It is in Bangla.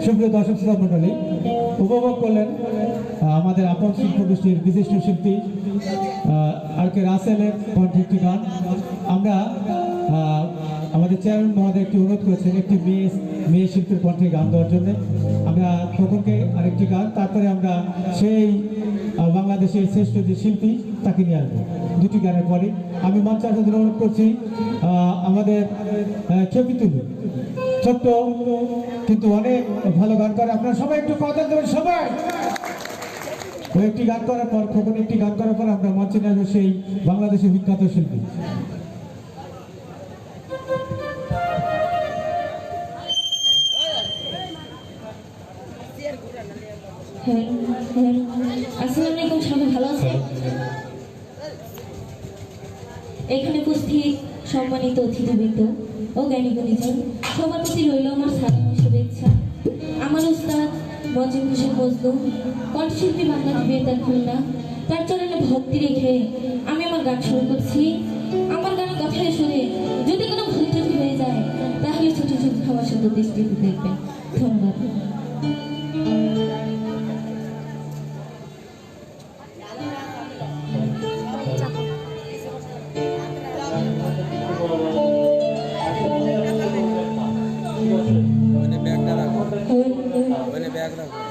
সুপ্রিয় দর্শক শ্রোতা মণ্ডলী, উপভোগ করলেন আমাদের আপন শিল্পগোষ্ঠীর বিশিষ্ট শিল্পী আর কে রাসেলের কণ্ঠে একটি গান। আমরা আমাদের চেয়ারম্যান মহোদয় একটি অনুরোধ করেছেন একটি মেয়ে শিল্পীর কণ্ঠে গান দেওয়ার জন্য। আমরা খোকনকে আরেকটি গান, তারপরে আমরা সেই বাংলাদেশের শ্রেষ্ঠ যে শিল্পী তাকে নিয়ে আসবো দুটি গানের পরে। আমি মঞ্চে আসার জন্য অনুরোধ করছি আমাদের খেপিতুলু, ছোট্ট কিন্তু অনেক ভালো গান করে। আপনারা সবাই একটু কথা দেবেন সবাই। ও একটি গান করার পর, খোকন একটি গান করার পর আমরা মঞ্চে নিয়ে আসবো সেই বাংলাদেশের বিখ্যাত শিল্পী। আসসালামু আলাইকুম, সবাই ভালো আছেন? এখানে উপস্থিত সম্মানিত অতিথিবৃন্দ ও জ্ঞানী গুণীজন, সবার প্রতি রইল আমার সালাম ও শুভেচ্ছা। আমার উস্তাদ মজিদ হোসেন মজনু, কণ্ঠশিল্পী বাংলাদেশ বেতার খুলনা, তার চরণে ভক্তি রেখে আমি আমার গান শুরু করছি। আমার গানের কথায় শুনে যদি কোনো ভুল ত্রুটি হয়ে যায় তাহলে ছোট ছোট ক্ষমা সুন্দর দৃষ্টিতে দেখবেন। ধন্যবাদ। बैग